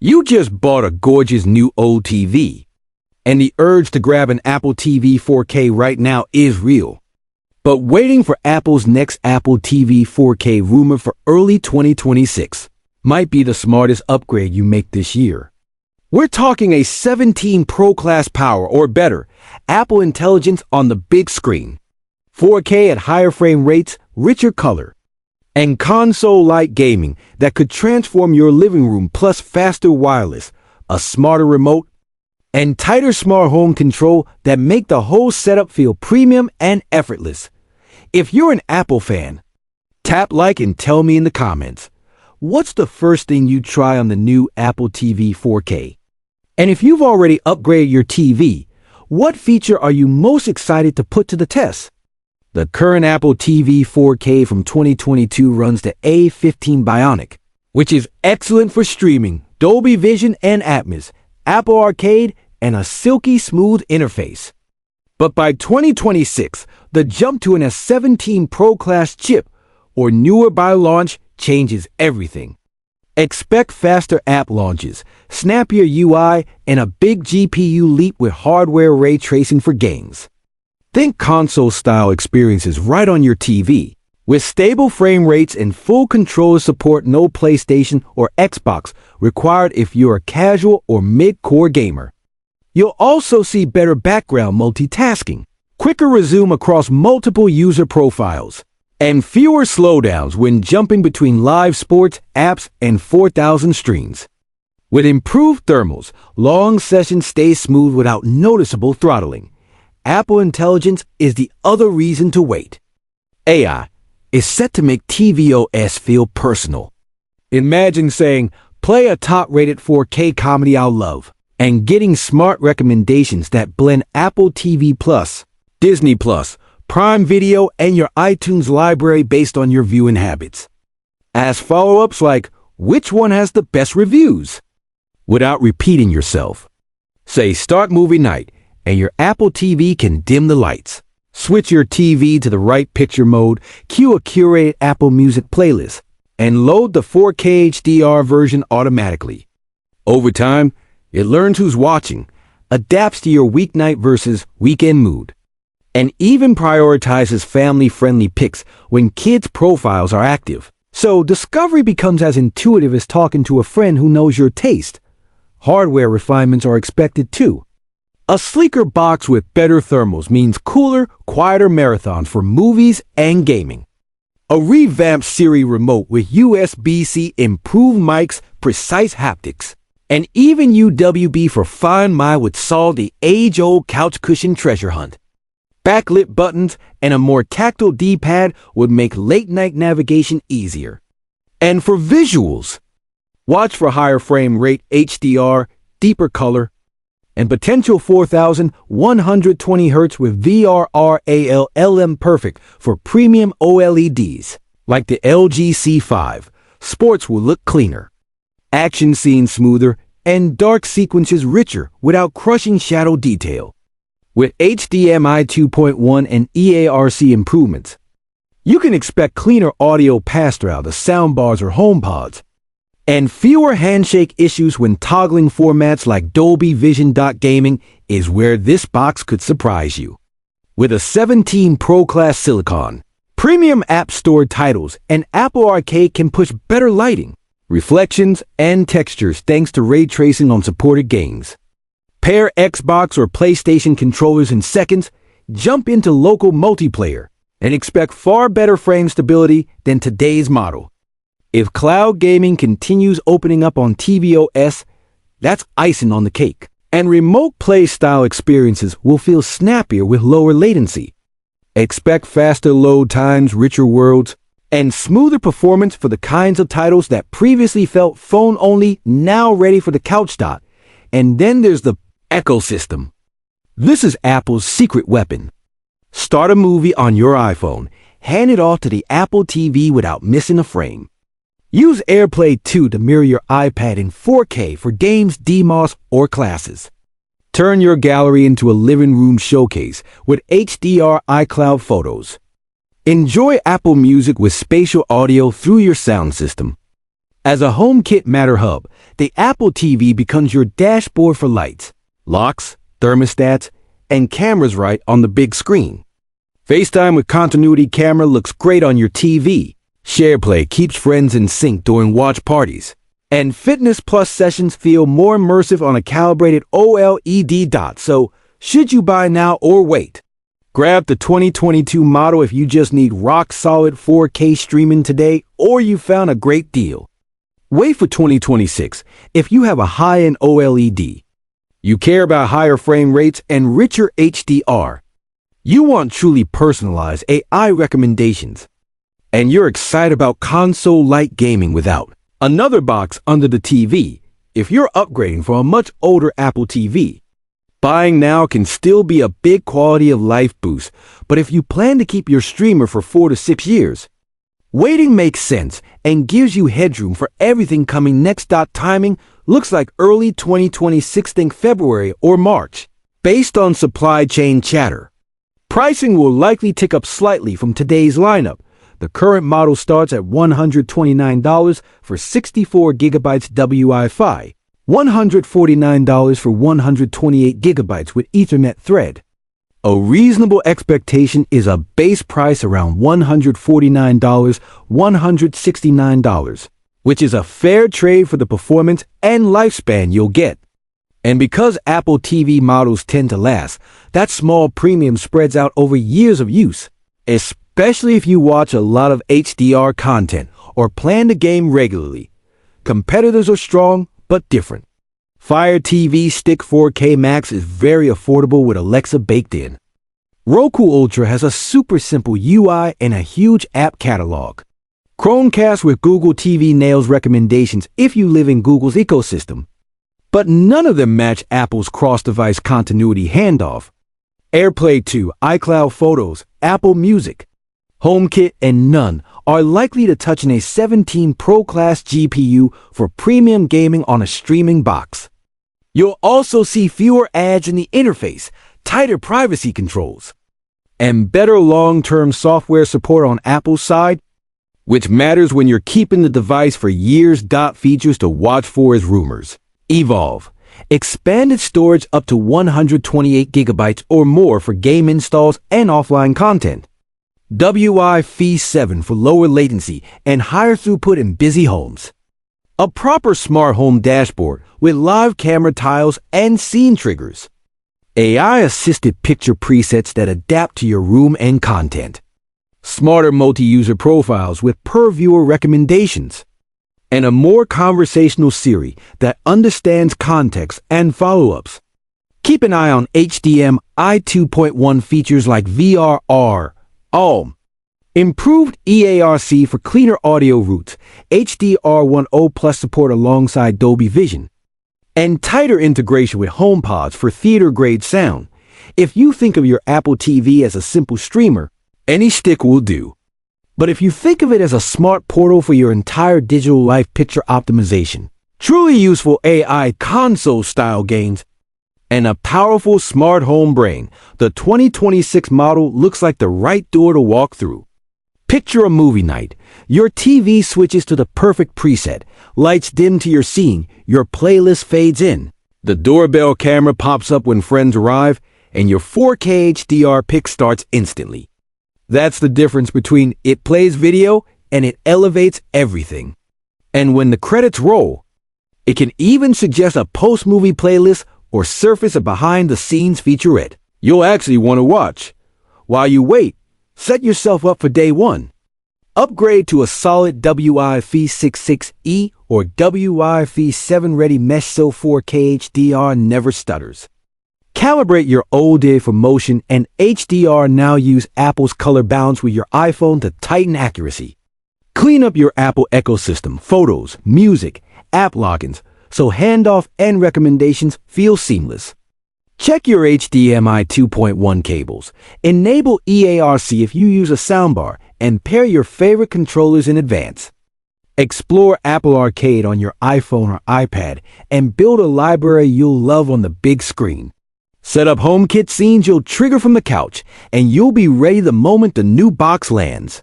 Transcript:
You just bought a gorgeous new old TV, and the urge to grab an Apple TV 4K right now is real. But waiting for Apple's next Apple TV 4K rumored for early 2026 might be the smartest upgrade you make this year. We're talking a 17 Pro class power or better, Apple Intelligence on the big screen, 4K at higher frame rates, richer color, and console-like gaming that could transform your living room, plus faster wireless, a smarter remote, and tighter smart home control that make the whole setup feel premium and effortless. If you're an Apple fan, tap like and tell me in the comments, what's the first thing you try on the new Apple TV 4K? And if you've already upgraded your TV, what feature are you most excited to put to the test? The current Apple TV 4K from 2022 runs the A15 Bionic, which is excellent for streaming, Dolby Vision and Atmos, Apple Arcade, and a silky smooth interface. But by 2026, the jump to an S17 Pro class chip, or newer by launch, changes everything. Expect faster app launches, snappier UI, and a big GPU leap with hardware ray tracing for games. Think console-style experiences right on your TV. With stable frame rates and full controller support, no PlayStation or Xbox required if you're a casual or mid-core gamer. You'll also see better background multitasking, quicker resume across multiple user profiles, and fewer slowdowns when jumping between live sports, apps, and 4,000 streams. With improved thermals, long sessions stay smooth without noticeable throttling. Apple Intelligence is the other reason to wait. AI is set to make tvOS feel personal. Imagine saying, play a top-rated 4K comedy I'll love, and getting smart recommendations that blend Apple TV+, Disney+, Prime Video, and your iTunes library based on your viewing habits. Ask follow-ups like, which one has the best reviews? Without repeating yourself. Say, start movie night, and your Apple TV can dim the lights. Switch your TV to the right picture mode, cue a curated Apple Music playlist, and load the 4K HDR version automatically. Over time, it learns who's watching, adapts to your weeknight versus weekend mood, and even prioritizes family-friendly pics when kids' profiles are active. So discovery becomes as intuitive as talking to a friend who knows your taste. Hardware refinements are expected too. A sleeker box with better thermals means cooler, quieter marathons for movies and gaming. A revamped Siri remote with USB-C, improved mics, precise haptics, and even UWB for Find My would solve the age-old couch cushion treasure hunt. Backlit buttons and a more tactile D-pad would make late-night navigation easier. And for visuals, watch for higher frame rate HDR, deeper color, and potential 4,120 Hz with VRR-AL-LM, perfect for premium OLEDs. Like the LG C5, sports will look cleaner, action scenes smoother, and dark sequences richer without crushing shadow detail. With HDMI 2.1 and EARC improvements, you can expect cleaner audio pass-through the soundbars or HomePods, and fewer handshake issues when toggling formats like Dolby Vision. Gaming is where this box could surprise you. With a 17 Pro class silicon, premium app store titles, and Apple Arcade can push better lighting, reflections, and textures thanks to ray tracing on supported games. Pair Xbox or PlayStation controllers in seconds, jump into local multiplayer, and expect far better frame stability than today's model. If cloud gaming continues opening up on tvOS, that's icing on the cake. And remote play style experiences will feel snappier with lower latency. Expect faster load times, richer worlds, and smoother performance for the kinds of titles that previously felt phone only, now ready for the couch. And then there's the ecosystem. This is Apple's secret weapon. Start a movie on your iPhone, hand it off to the Apple TV without missing a frame. Use AirPlay 2 to mirror your iPad in 4K for games, DMOS, or classes. Turn your gallery into a living room showcase with HDR iCloud photos. Enjoy Apple Music with spatial audio through your sound system. As a HomeKit Matter hub, the Apple TV becomes your dashboard for lights, locks, thermostats, and cameras right on the big screen. FaceTime with continuity camera looks great on your TV. SharePlay keeps friends in sync during watch parties. And Fitness Plus sessions feel more immersive on a calibrated OLED dot, so should you buy now or wait? Grab the 2022 model if you just need rock-solid 4K streaming today or you found a great deal. Wait for 2026 if you have a high-end OLED. You care about higher frame rates and richer HDR. You want truly personalized AI recommendations. And you're excited about console-like gaming without another box under the TV if you're upgrading from a much older Apple TV. Buying now can still be a big quality of life boost, but if you plan to keep your streamer for 4 to 6 years, waiting makes sense and gives you headroom for everything coming next. Timing looks like early 2026, think February or March. Based on supply chain chatter, pricing will likely tick up slightly from today's lineup. The current model starts at $129 for 64 gigabytes Wi-Fi, $149 for 128 gigabytes with Ethernet thread. A reasonable expectation is a base price around $149, $169, which is a fair trade for the performance and lifespan you'll get. And because Apple TV models tend to last, that small premium spreads out over years of use, especially if you watch a lot of HDR content or plan to game regularly. Competitors are strong, but different. Fire TV Stick 4K Max is very affordable with Alexa baked in. Roku Ultra has a super simple UI and a huge app catalog. Chromecast with Google TV nails recommendations if you live in Google's ecosystem. But none of them match Apple's cross-device continuity handoff. AirPlay 2, iCloud Photos, Apple Music, HomeKit, and none are likely to touch in a 17 Pro class GPU for premium gaming on a streaming box. You'll also see fewer ads in the interface, tighter privacy controls, and better long-term software support on Apple's side, which matters when you're keeping the device for years. Features to watch for is rumors. Evolve. Expanded storage up to 128 gigabytes or more for game installs and offline content. Wi-Fi 7 for lower latency and higher throughput in busy homes. A proper smart home dashboard with live camera tiles and scene triggers. AI-assisted picture presets that adapt to your room and content. Smarter multi-user profiles with per-viewer recommendations. And a more conversational Siri that understands context and follow-ups. Keep an eye on HDMI 2.1 features like VRR, improved EARC for cleaner audio routes, HDR10 Plus support alongside Dolby Vision, and tighter integration with HomePods for theater-grade sound. If you think of your Apple TV as a simple streamer, any stick will do. But if you think of it as a smart portal for your entire digital life picture optimization, truly useful AI console-style games, and a powerful smart home brain, the 2026 model looks like the right door to walk through. Picture a movie night. Your TV switches to the perfect preset, lights dim to your scene, your playlist fades in. The doorbell camera pops up when friends arrive, and your 4K HDR pic starts instantly. That's the difference between it plays video and it elevates everything. And when the credits roll, it can even suggest a post-movie playlist or surface a behind-the-scenes featurette you'll actually want to watch. While you wait, set yourself up for day one. Upgrade to a solid Wi-Fi 6.6E or Wi-Fi 7 ready mesh so 4K HDR never stutters. Calibrate your OLED for motion and HDR. Now use Apple's color balance with your iPhone to tighten accuracy. Clean up your Apple ecosystem, photos, music, app logins, so handoff and recommendations feel seamless. Check your HDMI 2.1 cables. Enable EARC if you use a soundbar and pair your favorite controllers in advance. Explore Apple Arcade on your iPhone or iPad and build a library you'll love on the big screen. Set up HomeKit scenes you'll trigger from the couch, and you'll be ready the moment the new box lands.